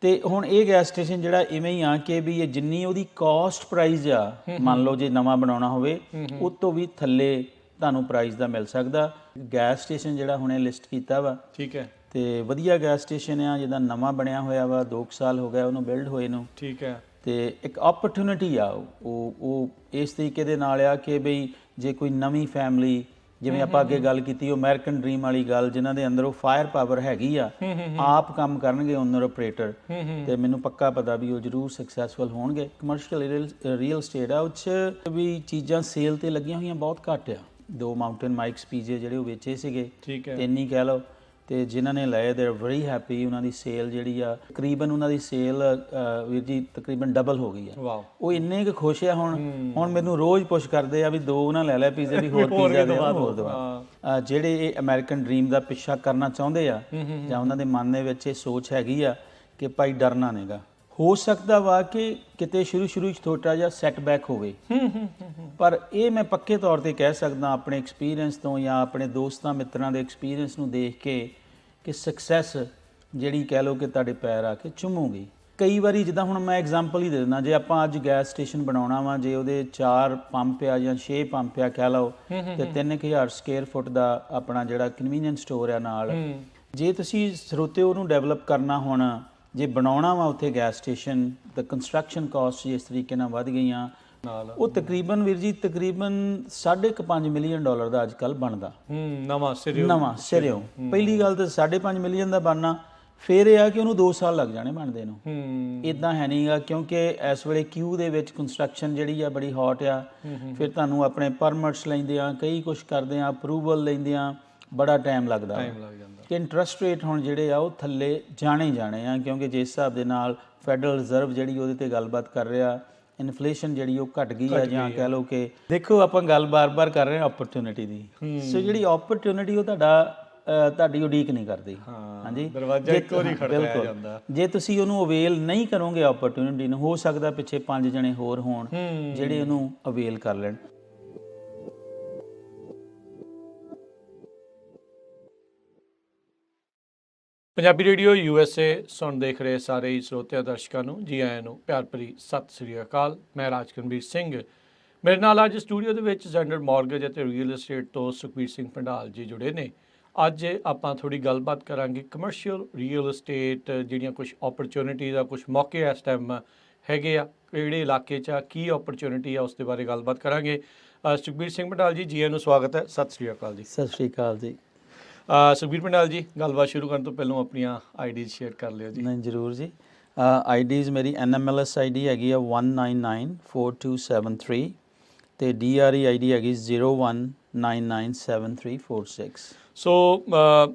ਤੇ ਹੁਣ ਇਹ ਗੈਸ ਸਟੇਸ਼ਨ ਜਿਹੜਾ ਇਵੇਂ ਹੀ ਆ ਕਿ ਵੀ ਇਹ ਜਿੰਨੀ ਉਹਦੀ ਕਾਸਟ ਪ੍ਰਾਈਸ ਆ, ਮੰਨ ਲਓ ਜੇ ਨਵਾਂ ਬਣਾਉਣਾ ਹੋਵੇ ਉਹ ਤੋਂ ਵੀ ਥੱਲੇ ਤੁਹਾਨੂੰ ਪ੍ਰਾਈਸ ਦਾ ਮਿਲ ਸਕਦਾ। ਗੈਸ ਸਟੇਸ਼ਨ ਜਿਹੜਾ ਹੁਣੇ ਲਿਸਟ ਕੀਤਾ ਵਾ, ਠੀਕ ਹੈ, ਤੇ ਵਧੀਆ ਗੈਸ ਸਟੇਸ਼ਨ ਆ, ਜਿਹਦਾ ਨਵਾਂ ਬਣਿਆ ਹੋਇਆ ਵਾ, 2 ਸਾਲ ਹੋ ਗਿਆ ਉਹਨੂੰ ਬਿਲਡ ਹੋਏ ਨੂੰ। ਠੀਕ ਹੈ, ਤੇ ਇੱਕ ਓਪਰਚੁਨਿਟੀ ਆ ਉਹ ਇਸ ਤਰੀਕੇ ਦੇ ਨਾਲ ਆ ਕਿ ਬਈ ਜੇ ਕੋਈ ਨਵੀਂ ਫੈਮਿਲੀ, ਜਿਵੇਂ ਆਪਾਂ ਅੱਗੇ ਗੱਲ ਕੀਤੀ ਉਹ ਅਮਰੀਕਨ ਡ੍ਰੀਮ ਵਾਲੀ ਗੱਲ, ਜਿਨ੍ਹਾਂ ਦੇ ਅੰਦਰ ਉਹ ਫਾਇਰ ਪਾਵਰ ਹੈਗੀ ਆ, ਆਪ ਕੰਮ ਕਰਨਗੇ ਓਨਰ ਆਪਰੇਟਰ, ਤੇ ਮੈਨੂੰ ਪੱਕਾ ਪਤਾ ਵੀ ਉਹ ਜ਼ਰੂਰ ਸਕਸੈਸਫੁਲ ਹੋਣਗੇ। ਕਮਰਸ਼ੀਅਲ ਰੀਅਲ ਏਸਟੇਟ ਆ, ਉਹ 'ਚ ਵੀ ਚੀਜ਼ਾਂ ਸੇਲ ਤੇ ਲੱਗੀਆਂ ਹੋਈਆਂ ਬਹੁਤ ਘੱਟ ਆ। 2 ਮਾਊਂਟੇਨ ਮਾਈਕਸ ਪੀਜੇ ਜਿਹੜੇ ਉਹ ਵੇਚੇ ਸੀਗੇ, ਠੀਕ ਹੈ, 3 ਹੀ ਕਹਿ ਲਓ, ਤੇ ਜਿਨ੍ਹਾਂ ਨੇ ਲਏ ਦੇ ਆਰ ਵੈਰੀ ਹੈਪੀ। ਉਹਨਾਂ ਦੀ ਸੇਲ ਜਿਹੜੀ ਆ ਤਕਰੀਬਨ ਉਹਨਾਂ ਦੀ ਸੇਲ ਵੀਰ ਜੀ ਤਕਰੀਬਨ ਡਬਲ ਹੋ ਗਈ ਆ। ਵਾਓ, ਉਹ ਇੰਨੇ ਕੁ ਖੁਸ਼ ਆ। ਹੁਣ ਮੈਨੂੰ ਰੋਜ਼ ਪੁੱਛ ਕਰਦੇ ਆ ਵੀ 2 ਨਾ ਲੈ ਪੀਜ਼ੇ, ਵੀ ਹੋਰ ਪੀਜ਼ਾ ਦੇ ਹੋਰ ਦਵਾ। ਜਿਹੜੇ ਇਹ ਅਮਰੀਕਨ ਡ੍ਰੀਮ ਦਾ ਪਿੱਛਾ ਕਰਨਾ ਚਾਹੁੰਦੇ ਆ ਜਾਂ ਉਹਨਾਂ ਦੇ ਮਨ ਦੇ ਵਿੱਚ ਇਹ ਸੋਚ ਹੈਗੀ ਆ ਕਿ ਭਾਈ ਡਰਨਾ ਨਹੀਂਗਾ, ਹੋ ਸਕਦਾ ਵਾ ਕਿ ਕਿਤੇ ਸ਼ੁਰੂ 'ਚ ਛੋਟਾ ਜਿਹਾ ਸੈਟਬੈਕ ਹੋਵੇ, ਪਰ ਇਹ ਮੈਂ ਪੱਕੇ ਤੌਰ ਤੇ ਕਹਿ ਸਕਦਾ ਆਪਣੇ ਐਕਸਪੀਰੀਅੰਸ ਤੋਂ ਜਾਂ ਆਪਣੇ ਦੋਸਤਾਂ ਮਿੱਤਰਾਂ ਦੇ ਐਕਸਪੀਰੀਅੰਸ ਨੂੰ ਦੇਖ ਕੇ ਕਿ ਸਕਸੈਸ ਜਿਹੜੀ ਕਹਿ ਲਓ ਕਿ ਤੁਹਾਡੇ ਪੈਰ ਆ ਕੇ ਚੁੰਮੂਗੀ। ਕਈ ਵਾਰੀ ਜਿੱਦਾਂ ਹੁਣ ਮੈਂ ਐਗਜ਼ਾਮਪਲ ਹੀ ਦੇ ਦਿੰਦਾ, ਜੇ ਆਪਾਂ ਅੱਜ ਗੈਸ ਸਟੇਸ਼ਨ ਬਣਾਉਣਾ ਵਾ, ਜੇ ਉਹਦੇ 4 ਪੰਪ ਆ ਜਾਂ 6 ਪੰਪ ਆ ਕਹਿ ਲਓ, ਤੇ 3000 ਸਕੁਅਰ ਫੁੱਟ ਦਾ ਆਪਣਾ ਜਿਹੜਾ ਕਨਵੀਨੀਅੰਸ ਸਟੋਰ ਆ ਨਾਲ, ਜੇ ਤੁਸੀਂ ਸਰੋਤੇ ਉਹਨੂੰ ਡਿਵੈਲਪ ਕਰਨਾ, ਹੁਣ ਜੇ ਬਣਾਉਣਾ ਵਾ ਉੱਥੇ ਗੈਸ ਸਟੇਸ਼ਨ, ਤਾਂ ਕੰਸਟਰਕਸ਼ਨ ਕਾਸਟ ਇਸ ਤਰੀਕੇ ਨਾਲ ਵੱਧ ਗਈਆਂ, ਉਹ ਤਕਰੀਬਨ ਵੀਰ ਜੀ ਤਕਰੀਬਨ $5.5 ਮਿਲੀਅਨ ਦਾ ਅੱਜ ਕੱਲ੍ਹ ਬਣਦਾ ਨਵਾਂ ਸਿਰਿਓਂ। ਪਹਿਲੀ ਗੱਲ ਤਾਂ $5.5 ਮਿਲੀਅਨ ਦਾ ਬਣਨਾ, ਫਿਰ ਇਹ ਆ ਕਿ ਉਹਨੂੰ 2 ਸਾਲ ਲੱਗ ਜਾਣੇ ਬਣਦੇ ਨੂੰ। ਇਦਾਂ ਹੈ ਨਹੀਂਗਾ, ਕਿਉਂਕਿ ਇਸ ਵੇਲੇ ਕਿਊ ਦੇ ਵਿੱਚ ਕੰਸਟਰਕਸ਼ਨ ਜਿਹੜੀ ਆ ਬੜੀ ਹੌਟ ਆ। ਫਿਰ ਤੁਹਾਨੂੰ ਆਪਣੇ ਪਰਮਿਟਸ ਲੈਂਦੇ ਆ, ਕਈ ਕੁਛ ਕਰਦੇ ਆ, ਅਪਰੂਵਲ ਲੈਂਦੇ ਆ, ਬੜਾ ਟਾਈਮ ਲੱਗਦਾ ਕਿ ਇੰਟਰਸਟ ਰੇਟ ਹੁਣ ਜਿਹੜੇ ਆ ਉਹ ਥੱਲੇ ਜਾਣੇ ਆ, ਕਿਉਂਕਿ ਜਿਸ ਹਿਸਾਬ ਦੇ ਨਾਲ ਫੈਡਰਲ ਰਿਜ਼ਰਵ ਜਿਹੜੀ ਉਹਦੇ ਤੇ ਗੱਲਬਾਤ ਕਰ ਰਿਹਾ, ਇਨਫਲੇਸ਼ਨ ਜਿਹੜੀ ਉਹ ਘਟ ਗਈ ਆ, ਜਾਂ ਕਹਿ ਲਓ ਕਿ ਦੇਖੋ ਆਪਾਂ ਗੱਲ ਬਾਰ-ਬਾਰ ਕਰ ਰਹੇ ਹਾਂ ਓਪਰਚੁਨਿਟੀ ਦੀ। ਸੋ ਜਿਹੜੀ ਓਪਰਚੁਨਿਟੀ ਉਹ ਤੁਹਾਡੀ ਉਡੀਕ ਨਹੀਂ ਕਰਦੀ। ਹਾਂਜੀ, ਦਰਵਾਜ਼ਾ ਇੱਕ ਵਾਰੀ ਖੜਕਾਇਆ ਜਾਂਦਾ। ਜੇ ਤੁਸੀਂ ਉਹਨੂੰ ਅਵੇਲ ਨਹੀਂ ਕਰੋਗੇ ਓਪਰਚੁਨਿਟੀ ਨੂੰ, ਹੋ ਸਕਦਾ ਪਿੱਛੇ 5 ਜਣੇ ਹੋਰ ਹੋਣ ਜਿਹੜੇ ਉਹਨੂੰ ਅਵੇਲ ਕਰ ਲੈਣ। ਪੰਜਾਬੀ ਰੇਡੀਓ USA ਸੁਣ ਦੇਖ ਰਹੇ ਸਾਰੇ ਹੀ ਸਰੋਤਿਆਂ ਦਰਸ਼ਕਾਂ ਨੂੰ ਜੀ ਆਇਆਂ ਨੂੰ ਪਿਆਰ ਭਰੀ ਸਤਿ ਸ੍ਰੀ ਅਕਾਲ। ਮੈਂ ਰਾਜਕਰਮਵੀਰ ਸਿੰਘ, ਮੇਰੇ ਨਾਲ ਅੱਜ ਸਟੂਡੀਓ ਦੇ ਵਿੱਚ ਜ਼ੈਂਡਰ ਮੌਰਗੇਜ ਅਤੇ ਰੀਅਲ ਏਸਟੇਟ ਤੋਂ ਸੁਖਬੀਰ ਸਿੰਘ ਭੰਡਾਲ ਜੀ ਜੁੜੇ ਨੇ। ਅੱਜ ਆਪਾਂ ਥੋੜ੍ਹੀ ਗੱਲਬਾਤ ਕਰਾਂਗੇ ਕਮਰਸ਼ੀਅਲ ਰੀਅਲ ਏਸਟੇਟ ਜਿਹੜੀਆਂ ਕੁਛ ਓਪਰਚੁਨਿਟੀਜ਼ ਆ, ਕੁਛ ਮੌਕੇ ਇਸ ਟਾਈਮ ਹੈਗੇ ਆ, ਕਿਹੜੇ ਇਲਾਕੇ 'ਚ ਆ, ਕੀ ਓਪਰਚੁਨਿਟੀ ਆ, ਉਸ ਦੇ ਬਾਰੇ ਗੱਲਬਾਤ ਕਰਾਂਗੇ। ਸੁਖਬੀਰ ਸਿੰਘ ਭੰਡਾਲ ਜੀ, ਜੀ ਆਇਆਂ ਨੂੰ ਸਵਾਗਤ ਹੈ। ਸਤਿ ਸ੍ਰੀ ਅਕਾਲ ਜੀ। ਸਤਿ ਸ੍ਰੀ ਅਕਾਲ ਜੀ। ਸੁਖਬੀਰ ਭੰਡਾਲ ਜੀ, ਗੱਲਬਾਤ ਸ਼ੁਰੂ ਕਰਨ ਤੋਂ ਪਹਿਲਾਂ ਆਪਣੀਆਂ ਆਈਡੀਜ਼ ਸ਼ੇਅਰ ਕਰ ਲਿਓ ਜੀ। ਨਹੀਂ, ਜ਼ਰੂਰ ਜੀ। ਆਈਡੀਜ਼ ਮੇਰੀ NMLS ਆਈਡੀ ਹੈਗੀ ਆ 1994273 ਤੇ DRE ਆਈਡੀ ਹੈਗੀ 01997346। ਸੋ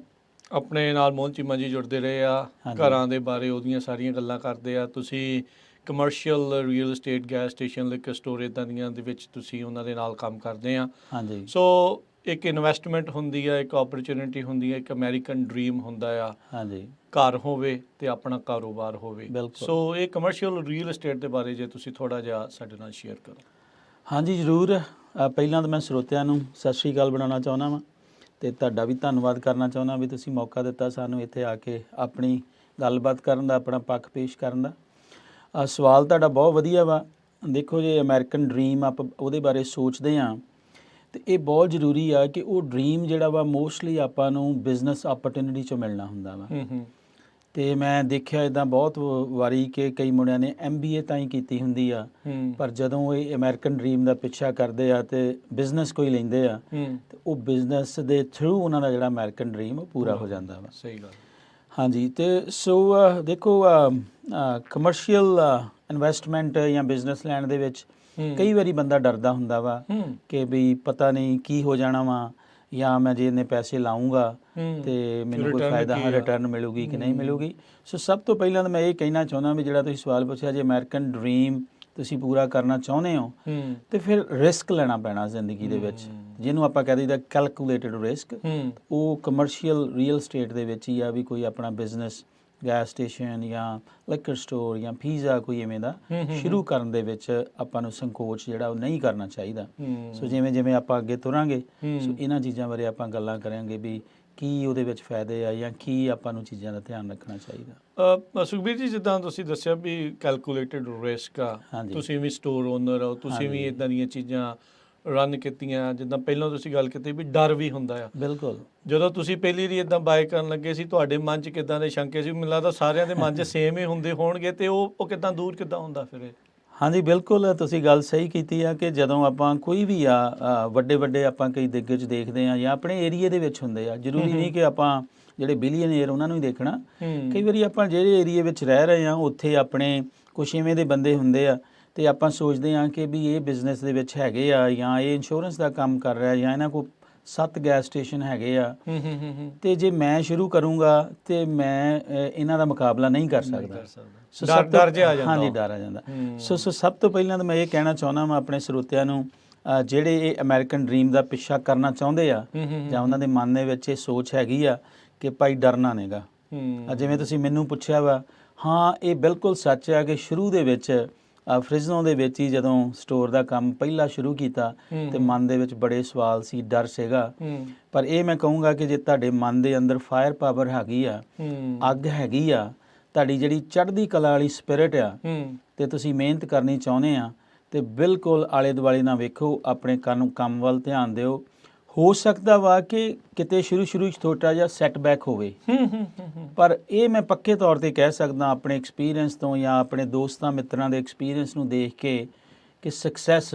ਆਪਣੇ ਨਾਲ ਮੋਹਨ ਚੀਮਾ ਜੀ ਜੁੜਦੇ ਰਹੇ ਆ, ਘਰਾਂ ਦੇ ਬਾਰੇ ਉਹਦੀਆਂ ਸਾਰੀਆਂ ਗੱਲਾਂ ਕਰਦੇ ਆ। ਤੁਸੀਂ commercial real estate, gas station, liquor store ਇੱਦਾਂ ਦੀਆਂ ਦੇ ਵਿੱਚ ਤੁਸੀਂ ਉਹਨਾਂ ਦੇ ਨਾਲ ਕੰਮ ਕਰਦੇ ਆ। ਹਾਂਜੀ। ਸੋ ਇੱਕ ਇਨਵੈਸਟਮੈਂਟ ਹੁੰਦੀ ਆ, ਇੱਕ ਓਪਰਚੁਨਿਟੀ ਹੁੰਦੀ ਆ, ਇੱਕ ਅਮਰੀਕਨ ਡ੍ਰੀਮ ਹੁੰਦਾ ਆ। ਹਾਂਜੀ, ਘਰ ਹੋਵੇ ਤੇ ਆਪਣਾ ਕਾਰੋਬਾਰ ਹੋਵੇ। ਸੋ ਇਹ ਕਮਰਸ਼ੀਅਲ ਰੀਅਲ ਏਸਟੇਟ ਦੇ ਬਾਰੇ ਜੇ ਤੁਸੀਂ ਥੋੜ੍ਹਾ ਜਿਹਾ ਸਾਡੇ ਨਾਲ ਸ਼ੇਅਰ ਕਰੋ। ਹਾਂਜੀ, ਜ਼ਰੂਰ। ਪਹਿਲਾਂ ਤਾਂ ਮੈਂ ਸਰੋਤਿਆਂ ਨੂੰ ਸਤਿ ਸ਼੍ਰੀ ਅਕਾਲ ਬਣਾਉਣਾ ਚਾਹੁੰਦਾ ਵਾਂ, ਅਤੇ ਤੁਹਾਡਾ ਵੀ ਧੰਨਵਾਦ ਕਰਨਾ ਚਾਹੁੰਦਾ ਵੀ ਤੁਸੀਂ ਮੌਕਾ ਦਿੱਤਾ ਸਾਨੂੰ ਇੱਥੇ ਆ ਕੇ ਆਪਣੀ ਗੱਲਬਾਤ ਕਰਨ ਦਾ, ਆਪਣਾ ਪੱਖ ਪੇਸ਼ ਕਰਨ ਦਾ। ਸਵਾਲ ਤੁਹਾਡਾ ਬਹੁਤ ਵਧੀਆ ਵਾ। ਦੇਖੋ, ਜੇ ਅਮਰੀਕਨ ਡ੍ਰੀਮ ਆਪਾਂ ਉਹਦੇ ਬਾਰੇ ਸੋਚਦੇ ਹਾਂ ਅਤੇ ਇਹ ਬਹੁਤ ਜ਼ਰੂਰੀ ਆ ਕਿ ਉਹ ਡ੍ਰੀਮ ਜਿਹੜਾ ਵਾ ਮੋਸਟਲੀ ਆਪਾਂ ਨੂੰ ਬਿਜ਼ਨਸ ਓਪਰਚੁਨਿਟੀ 'ਚੋਂ ਮਿਲਣਾ ਹੁੰਦਾ ਵਾ। ਅਤੇ ਮੈਂ ਦੇਖਿਆ ਇੱਦਾਂ ਬਹੁਤ ਵਾਰੀ ਕਿ ਕਈ ਮੁੰਡਿਆਂ ਨੇ MBA ਤਾਂ ਹੀ ਕੀਤੀ ਹੁੰਦੀ ਆ, ਪਰ ਜਦੋਂ ਇਹ ਅਮਰੀਕਨ ਡ੍ਰੀਮ ਦਾ ਪਿੱਛਾ ਕਰਦੇ ਆ ਅਤੇ ਬਿਜ਼ਨਸ ਕੋਈ ਲੈਂਦੇ ਆ, ਅਤੇ ਉਹ ਬਿਜ਼ਨਸ ਦੇ ਥਰੂ ਉਹਨਾਂ ਦਾ ਜਿਹੜਾ ਅਮਰੀਕਨ ਡ੍ਰੀਮ ਉਹ ਪੂਰਾ ਹੋ ਜਾਂਦਾ ਵਾ। ਸਹੀ ਗੱਲ। ਹਾਂਜੀ, ਅਤੇ ਸੋ ਦੇਖੋ, ਕਮਰਸ਼ੀਅਲ ਇਨਵੈਸਟਮੈਂਟ ਜਾਂ ਬਿਜ਼ਨਸ ਲੈਣ ਦੇ ਵਿੱਚ ਕਈ ਵਾਰੀ ਬੰਦਾ ਡਰਦਾ ਹੁੰਦਾ ਵਾ ਕਿ ਵੀ ਪਤਾ ਨਹੀਂ ਕੀ ਹੋ ਜਾਣਾ ਵਾ, ਜਾਂ ਮੈਂ ਜੇ ਇੰਨੇ ਪੈਸੇ ਲਾਊਂਗਾ ਅਤੇ ਮੈਨੂੰ ਕੋਈ ਫਾਇਦਾ, ਰਿਟਰਨ ਮਿਲੂਗੀ ਕਿ ਨਹੀਂ ਮਿਲੂਗੀ। ਸੋ ਸਭ ਤੋਂ ਪਹਿਲਾਂ ਤਾਂ ਮੈਂ ਇਹ ਕਹਿਣਾ ਚਾਹੁੰਦਾ ਵੀ ਜਿਹੜਾ ਤੁਸੀਂ ਸਵਾਲ ਪੁੱਛਿਆ, ਜੇ ਅਮਰੀਕਨ ਡ੍ਰੀਮ ਤੁਸੀਂ ਪੂਰਾ ਕਰਨਾ ਚਾਹੁੰਦੇ ਹੋ ਅਤੇ ਫਿਰ ਰਿਸਕ ਲੈਣਾ ਪੈਣਾ ਜ਼ਿੰਦਗੀ ਦੇ ਵਿੱਚ, ਜਿਹਨੂੰ ਆਪਾਂ ਕਹਿ ਦਈਦਾ ਕੈਲਕੂਲੇਟਡ ਰਿਸਕ। ਉਹ ਕਮਰਸ਼ੀਅਲ ਰੀਅਲ ਏਸਟੇਟ ਦੇ ਵਿੱਚ ਹੀ ਆ ਵੀ ਕੋਈ ਆਪਣਾ ਬਿਜ਼ਨਸ, ਗੈਸ ਸਟੇਸ਼ਨ ਜਾਂ ਲਿਕਰ ਸਟੋਰ ਜਾਂ ਪੀਜ਼ਾ ਕੋਈ ਇਵੇਂ ਦਾ ਸ਼ੁਰੂ ਕਰਨ ਦੇ ਵਿੱਚ ਆਪਾਂ ਨੂੰ ਸੰਕੋਚ ਜਿਹੜਾ ਉਹ ਨਹੀਂ ਕਰਨਾ ਚਾਹੀਦਾ। ਸੋ ਜਿਵੇਂ ਜਿਵੇਂ ਆਪਾਂ ਅੱਗੇ ਤੁਰਾਂਗੇ, ਸੋ ਇਹਨਾਂ ਚੀਜ਼ਾਂ ਬਾਰੇ ਆਪਾਂ ਗੱਲਾਂ ਕਰਾਂਗੇ ਵੀ ਕੀ ਉਹਦੇ ਵਿੱਚ ਫਾਇਦੇ ਆ ਜਾਂ ਕੀ ਆਪਾਂ ਨੂੰ ਚੀਜ਼ਾਂ ਦਾ ਧਿਆਨ ਰੱਖਣਾ ਚਾਹੀਦਾ। ਸੁਖਬੀਰ ਜੀ, ਜਿੱਦਾਂ ਤੁਸੀਂ ਦੱਸਿਆ ਵੀ ਕੈਲਕੂਲੇਟਡ ਰਿਸਕ ਆ, ਹਾਂਜੀ। ਤੁਸੀਂ ਵੀ ਸਟੋਰ ਓਨਰ ਹੋ, ਤੁਸੀਂ ਵੀ ਇਦਾਂ ਦੀਆਂ ਚੀਜ਼ਾਂ ਰਨ ਕੀਤੀਆਂ, ਜਿੱਦਾਂ ਪਹਿਲਾਂ ਤੁਸੀਂ ਗੱਲ ਕੀਤੀ ਵੀ ਡਰ ਵੀ ਹੁੰਦਾ ਆ। ਬਿਲਕੁਲ। ਜਦੋਂ ਤੁਸੀਂ ਪਹਿਲੀ ਵਾਰੀ ਇਦਾਂ ਬਾਏ ਕਰਨ ਲੱਗੇ ਸੀ, ਤੁਹਾਡੇ ਮਨ 'ਚ ਕਿੱਦਾਂ ਦੇ ਸ਼ੰਕੇ ਸੀ? ਮੈਨੂੰ ਲੱਗਦਾ ਸਾਰਿਆਂ ਦੇ ਮਨ 'ਚ ਸੇਮ ਹੀ ਹੁੰਦੇ ਹੋਣਗੇ, ਤੇ ਉਹ ਕਿੱਦਾਂ ਦੂਰ ਕਿੱਦਾਂ ਹੁੰਦਾ ਫਿਰ ਇਹ? ਹਾਂਜੀ, ਬਿਲਕੁਲ ਤੁਸੀਂ ਗੱਲ ਸਹੀ ਕੀਤੀ ਆ ਕਿ ਜਦੋਂ ਆਪਾਂ ਕੋਈ ਵੀ ਵੱਡੇ ਵੱਡੇ ਆਪਾਂ ਕਈ ਦਿੱਗਜ ਦੇਖਦੇ ਆ ਜਾਂ ਆਪਣੇ ਏਰੀਏ ਦੇ ਵਿੱਚ ਹੁੰਦੇ ਆ, ਜ਼ਰੂਰੀ ਨਹੀਂ ਕਿ ਆਪਾਂ ਜਿਹੜੇ ਬਿਲੀਅਨੇਅਰ ਉਹਨਾਂ ਨੂੰ ਹੀ ਦੇਖਣਾ। ਕਈ ਵਾਰੀ ਆਪਾਂ ਜਿਹੜੇ ਏਰੀਏ ਵਿੱਚ ਰਹਿ ਰਹੇ ਆ ਉੱਥੇ ਆਪਣੇ ਕੁਛ ਇਵੇਂ ਦੇ ਬੰਦੇ ਹੁੰਦੇ ਆ ਤੇ ਆਪਾਂ ਸੋਚਦੇ ਆ ਕਿ ਵੀ ਇਹ ਬਿਜ਼ਨਸ ਦੇ ਵਿੱਚ ਹੈਗੇ ਆ ਜਾਂ ਇਹ ਇੰਸ਼ੋਰੈਂਸ ਦਾ ਕੰਮ ਕਰ ਰਿਹਾ ਜਾਂ ਇਹਨਾਂ ਕੋਲ 7 ਗੈਸ ਸਟੇਸ਼ਨ ਹੈਗੇ ਆ ਤੇ ਜੇ ਮੈਂ ਸ਼ੁਰੂ ਕਰੂੰਗਾ ਤੇ ਮੈਂ ਇਹਨਾਂ ਦਾ ਮੁਕਾਬਲਾ ਨਹੀਂ ਕਰ ਸਕਦਾ। ਡਰ ਜਿਹਾ ਆ ਜਾਂਦਾ। ਹਾਂਜੀ, ਡਰ ਆ ਜਾਂਦਾ। ਸੋ ਸਭ ਤੋਂ ਪਹਿਲਾਂ ਤਾਂ ਮੈਂ ਇਹ ਕਹਿਣਾ ਚਾਹੁੰਦਾ ਮੈਂ ਆਪਣੇ ਸਰੋਤਿਆਂ ਨੂੰ, ਜਿਹੜੇ ਇਹ ਅਮਰੀਕਨ ਡ੍ਰੀਮ ਦਾ ਪਿੱਛਾ ਕਰਨਾ ਚਾਹੁੰਦੇ ਆ ਜਾਂ ਉਹਨਾਂ ਦੇ ਮਨ ਦੇ ਵਿੱਚ ਇਹ ਸੋਚ ਹੈਗੀ ਆ ਕਿ ਭਾਈ ਡਰਨਾ ਨਹੀਂਗਾ। ਜਿਵੇਂ ਤੁਸੀਂ ਮੈਨੂੰ ਪੁੱਛਿਆ ਵਾ, ਹਾਂ ਇਹ ਬਿਲਕੁਲ ਸੱਚ ਆ ਕਿ ਸ਼ੁਰੂ ਦੇ ਵਿੱਚ ਫ੍ਰਿਜ਼ਨੋ ਦੇ ਵਿੱਚ ਹੀ ਜਦੋਂ ਸਟੋਰ ਦਾ ਕੰਮ ਪਹਿਲਾਂ ਸ਼ੁਰੂ ਕੀਤਾ ਤੇ ਮਨ ਦੇ ਵਿੱਚ ਬੜੇ ਸਵਾਲ ਸੀ, ਡਰ ਸੀਗਾ। ਪਰ ਇਹ ਮੈਂ ਕਹੂੰਗਾ ਕਿ ਜੇ ਤੁਹਾਡੇ ਮਨ ਦੇ ਅੰਦਰ ਫਾਇਰ ਪਾਵਰ ਹੈਗੀ ਆ, ਅੱਗ ਹੈਗੀ ਆ, ਤੁਹਾਡੀ ਜਿਹੜੀ ਚੜ੍ਹਦੀ ਕਲਾ ਵਾਲੀ ਸਪਿਰਿਟ ਆ ਤੇ ਤੁਸੀਂ ਮਿਹਨਤ ਕਰਨੀ ਚਾਹੁੰਦੇ ਆ ਤੇ ਬਿਲਕੁਲ ਆਲੇ ਦੁਆਲੇ ਨਾ ਵੇਖੋ, ਆਪਣੇ ਕੰਮ ਵੱਲ ਧਿਆਨ ਦਿਓ। ਹੋ ਸਕਦਾ ਵਾ ਕਿ ਕਿਤੇ ਸ਼ੁਰੂ 'ਚ ਛੋਟਾ ਜਿਹਾ ਸੈਟਬੈਕ ਹੋਵੇ, ਪਰ ਇਹ ਮੈਂ ਪੱਕੇ ਤੌਰ ਤੇ ਕਹਿ ਸਕਦਾ ਆਪਣੇ ਐਕਸਪੀਰੀਅੰਸ ਤੋਂ ਜਾਂ ਆਪਣੇ ਦੋਸਤਾਂ ਮਿੱਤਰਾਂ ਦੇ ਐਕਸਪੀਰੀਅੰਸ ਨੂੰ ਦੇਖ ਕੇ ਕਿ ਸਕਸੈਸ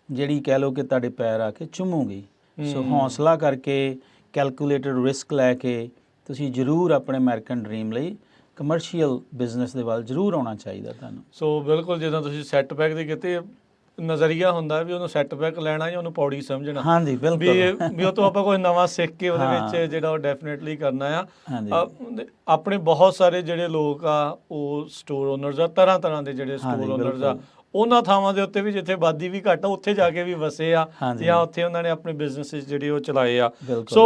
ਜਿਹੜੀ ਕਹਿ ਲਓ ਕਿ ਤੁਹਾਡੇ ਪੈਰ ਆ ਕੇ ਚੁੰਮੂਗੀ। ਸੋ ਹੌਸਲਾ ਕਰਕੇ, ਕੈਲਕੂਲੇਟਡ ਰਿਸਕ ਲੈ ਕੇ ਤੁਸੀਂ ਜ਼ਰੂਰ ਆਪਣੇ ਅਮਰੀਕਨ ਡ੍ਰੀਮ ਲਈ ਕਮਰਸ਼ੀਅਲ ਬਿਜ਼ਨਸ ਦੇ ਵੱਲ ਜ਼ਰੂਰ ਆਉਣਾ ਚਾਹੀਦਾ ਤੁਹਾਨੂੰ। ਸੋ ਬਿਲਕੁਲ, ਜਦੋਂ ਤੁਸੀਂ ਸੈਟਬੈਕ ਦੀ ਕਿਤੇ ਨਜ਼ਰੀਆ ਹੁੰਦਾ ਵੀ ਉਹਨੂੰ ਸੈਟਬੈਕ ਲੈਣਾ ਜਾਂ ਉਹਨੂੰ ਪੌੜੀ ਸਮਝਣਾ। ਹਾਂਜੀ, ਬਿਲਕੁਲ। ਵੀ ਉਹ ਤੋਂ ਆਪਾਂ ਕੋਈ ਨਵਾਂ ਸਿੱਖ ਕੇ ਉਹਦੇ ਵਿੱਚ ਜਿਹੜਾ ਉਹ ਡੈਫੀਨੇਟਲੀ ਕਰਨਾ ਆ। ਆਪਣੇ ਬਹੁਤ ਸਾਰੇ ਜਿਹੜੇ ਲੋਕ ਆ ਉਹ ਸਟੋਰ ਓਨਰਸ ਆ, ਤਰ੍ਹਾਂ ਦੇ ਜਿਹੜੇ ਸਟੋਰ ਓਨਰਸ ਆ, ਉਹਨਾਂ ਥਾਵਾਂ ਦੇ ਉੱਤੇ ਵੀ ਜਿੱਥੇ ਆਬਾਦੀ ਵੀ ਘੱਟ ਆ ਉੱਥੇ ਜਾ ਕੇ ਵੀ ਵਸੇ ਆ ਜਾਂ ਉੱਥੇ ਉਹਨਾਂ ਨੇ ਆਪਣੇ ਬਿਜ਼ਨਸ ਜਿਹੜੇ ਉਹ ਚਲਾਏ ਆ। ਸੋ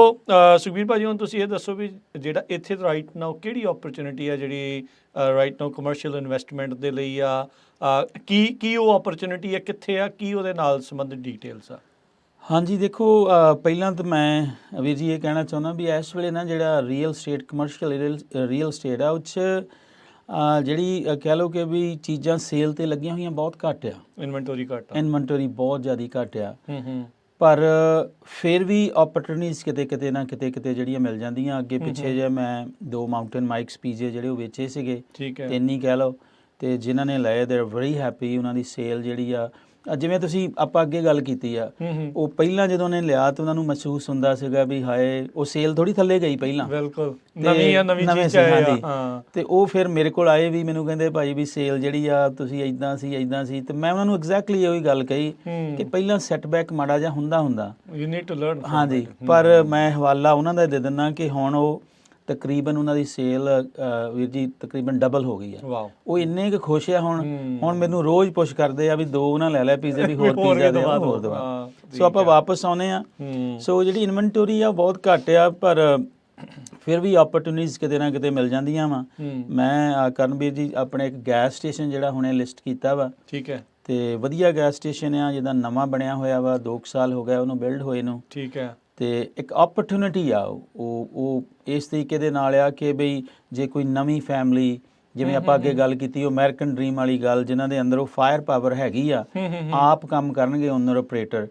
ਸੁਖਬੀਰ ਭਾਜੀ, ਹੁਣ ਤੁਸੀਂ ਇਹ ਦੱਸੋ ਵੀ ਜਿਹੜਾ ਇੱਥੇ ਰਾਈਟ ਨਾਓ ਕਿਹੜੀ ਓਪਰਚੁਨਿਟੀ ਆ ਜਿਹੜੀ ਰਾਈਟ ਨਾਓ ਕਮਰਸ਼ੀਅਲ ਇਨਵੈਸਟਮੈਂਟ ਦੇ ਲਈ ਆ? ਕੀ ਉਹ ਓਪਰਚੁਨਿਟੀ ਆ, ਕਿੱਥੇ ਆ, ਕੀ ਉਹਦੇ ਨਾਲ ਸੰਬੰਧਿਤ ਡਿਟੇਲਸ ਆ? ਹਾਂਜੀ, ਦੇਖੋ ਪਹਿਲਾਂ ਤਾਂ ਮੈਂ ਵੀਰ ਜੀ ਇਹ ਕਹਿਣਾ ਚਾਹੁੰਦਾ ਵੀ ਇਸ ਵੇਲੇ ਨਾ ਜਿਹੜਾ real estate commercial real estate ਆ ਉਹ 'ਚ ਜਿਹੜੀ ਕਹਿ ਲਓ ਕਿ ਵੀ ਚੀਜ਼ਾਂ ਸੇਲ ਤੇ ਲੱਗੀਆਂ ਹੋਈਆਂ ਬਹੁਤ ਘੱਟ ਆ। ਇਨਵੈਂਟਰੀ ਬਹੁਤ ਜ਼ਿਆਦਾ ਘੱਟ ਆ। ਪਰ ਫਿਰ ਵੀ ਓਪਰਚੁਨਿਟੀਜ਼ ਕਿਤੇ ਨਾ ਕਿਤੇ ਜਿਹੜੀਆਂ ਮਿਲ ਜਾਂਦੀਆਂ। ਅੱਗੇ ਪਿੱਛੇ ਜੇ ਮੈਂ 2 ਮਾਊਂਟੇਨ ਮਾਈਕਸ ਪੀਜੇ ਜਿਹੜੇ ਉਹ ਵੇਚੇ ਸੀਗੇ, 3 ਹੀ ਕਹਿ ਲਓ, ਤੇ ਜਿਨ੍ਹਾਂ ਨੇ ਲਏ ਦੇ ਆਰ ਵੈਰੀ ਹੈਪੀ। ਉਹਨਾਂ ਦੀ ਸੇਲ ਜਿਹੜੀ ਆ, ਜਿਵੇਂ ਤੁਸੀਂ ਆਪਾਂ ਅੱਗੇ ਗੱਲ ਕੀਤੀ ਆ, ਉਹ ਪਹਿਲਾਂ ਜਦੋਂ ਉਹਨੇ ਲਿਆ ਤਾਂ ਉਹਨਾਂ ਨੂੰ ਮਹਿਸੂਸ ਹੁੰਦਾ ਸੀਗਾ ਵੀ ਹਾਏ ਉਹ ਸੇਲ ਥੋੜੀ ਥੱਲੇ ਗਈ ਪਹਿਲਾਂ, ਬਿਲਕੁਲ ਨਵੀਂ ਚੀਜ਼ ਆਇਆ। ਤੇ ਉਹ ਫਿਰ ਮੇਰੇ ਕੋਲ ਆਏ ਵੀ ਮੈਨੂੰ ਕਹਿੰਦੇ ਭਾਈ ਵੀ ਸੇਲ ਜਿਹੜੀ ਆ ਤੁਸੀਂ ਇਦਾਂ ਸੀ ਤੇ ਮੈਂ ਉਹਨਾਂ ਨੂੰ ਐਗਜ਼ੈਕਟਲੀ ਉਹੀ ਗੱਲ ਕਹੀ ਕਿ ਪਹਿਲਾਂ ਸੈਟਬੈਕ ਮਾੜਾ ਜਿਹਾ ਹੁੰਦਾ ਯੂ ਨੀਡ ਟੂ ਲਰਨ। ਹਾਂਜੀ, ਪਰ ਮੈਂ ਹਵਾਲਾ ਉਹਨਾਂ ਦਾ ਦੇ ਦਿੰਦਾ ਕਿ ਹੁਣ ਉਹ ਤਕਰੀਬਨ ਉਹਨਾਂ ਦੀ ਸੇਲ ਵੀਰ ਜੀ ਤਕਰੀਬਨ ਡਬਲ ਹੋ ਗਈ ਆ। ਉਹ ਇੰਨੇ ਕੁ ਖੁਸ਼ ਆ ਹੁਣ ਮੈਨੂੰ ਰੋਜ਼ ਪੁੱਛ ਕਰਦੇ ਆ ਵੀ 2 ਨਾ ਲੈ ਪੀਜ਼ੇ, ਵੀ ਹੋਰ ਪੀਜ਼ਾ ਦੇ ਹੋਰ ਦਵਾ। ਸੋ ਆਪਾਂ ਵਾਪਸ ਆਉਨੇ ਆ। ਸੋ ਜਿਹੜੀ ਇਨਵੈਂਟਰੀ ਆ ਬਹੁਤ ਘੱਟ ਆ, ਪਰ ਫਿਰ ਵੀ ਓਪਰਚੁਨਿਟੀਜ਼ ਕਿਤੇ ਨਾ ਕਿਤੇ ਮਿਲ ਜਾਂਦੀਆਂ ਵਾ। ਮੈਂ ਕਰਨਵੀਰ ਜੀ ਆਪਣੇ ਇੱਕ ਗੈਸ ਸਟੇਸ਼ਨ ਜਿਹੜਾ ਹੁਣੇ ਲਿਸਟ ਕੀਤਾ ਵਾ, ਠੀਕ ਹੈ, ਤੇ ਵਧੀਆ ਗੈਸ ਸਟੇਸ਼ਨ ਆ, ਜਿਹਦਾ ਨਵਾਂ ਬਣਿਆ ਹੋਇਆ ਵਾ, 2 ਸਾਲ ਹੋ ਗਿਆ ਉਹਨੂੰ ਬਿਲਡ ਹੋਏ ਨੂੰ, ਠੀਕ ਹੈ। ਤੇ ਇੱਕ ਓਪਰਚੁਨਿਟੀ ਆ ਉਹ ਇਸ ਤਰੀਕੇ ਦੇ ਨਾਲ ਆ ਕਿ ਬਈ ਜੇ ਕੋਈ ਨਵੀਂ ਫੈਮਿਲੀ, ਜਿਵੇਂ ਆਪਾਂ ਅੱਗੇ ਗੱਲ ਕੀਤੀ ਉਹ ਅਮਰੀਕਨ ਡ੍ਰੀਮ ਵਾਲੀ ਗੱਲ, ਜਿਨ੍ਹਾਂ ਦੇ ਅੰਦਰ ਉਹ ਫਾਇਰ ਪਾਵਰ ਹੈਗੀ ਆ, ਆਪ ਕੰਮ ਕਰਨਗੇ ਓਨਰ ਆਪਰੇਟਰ,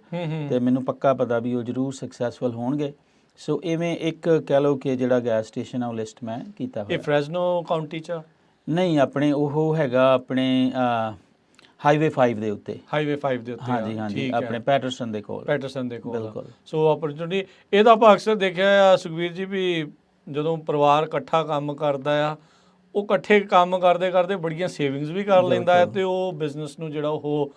ਤੇ ਮੈਨੂੰ ਪੱਕਾ ਪਤਾ ਵੀ ਉਹ ਜ਼ਰੂਰ ਸਕਸੈਸਫੁਲ ਹੋਣਗੇ। ਸੋ ਇਵੇਂ ਇੱਕ ਕਹਿ ਲਓ ਕਿ ਜਿਹੜਾ ਗੈਸ ਸਟੇਸ਼ਨ ਆ ਉਹ ਲਿਸਟ ਮੈਂ ਕੀਤਾ ਹੋਇਆ। ਇਹ ਫ੍ਰੈਜ਼ਨੋ ਕਾਉਂਟੀ 'ਚ ਨਹੀਂ, ਆਪਣੇ ਉਹ ਹੈਗਾ ਆਪਣੇ ਹਾਈਵੇ 5 ਦੇ ਉੱਤੇ। ਹਾਂਜੀ, ਆਪਣੇ ਪੈਟਰਸਨ ਦੇ ਕੋਲ। ਬਿਲਕੁਲ। ਸੋ ਓਪਰਚੁਨਿਟੀ ਇਹਦਾ ਆਪਾਂ ਅਕਸਰ ਦੇਖਿਆ ਆ ਸੁਖਬੀਰ ਜੀ ਵੀ ਜਦੋਂ ਪਰਿਵਾਰ ਇਕੱਠਾ ਕੰਮ ਕਰਦਾ ਆ, ਉਹ ਇਕੱਠੇ ਕੰਮ ਕਰਦੇ ਬੜੀਆਂ ਸੇਵਿੰਗਸ ਵੀ ਕਰ ਲੈਂਦਾ ਹੈ ਤੇ ਉਹ ਬਿਜ਼ਨਸ ਨੂੰ ਜਿਹੜਾ ਉਹ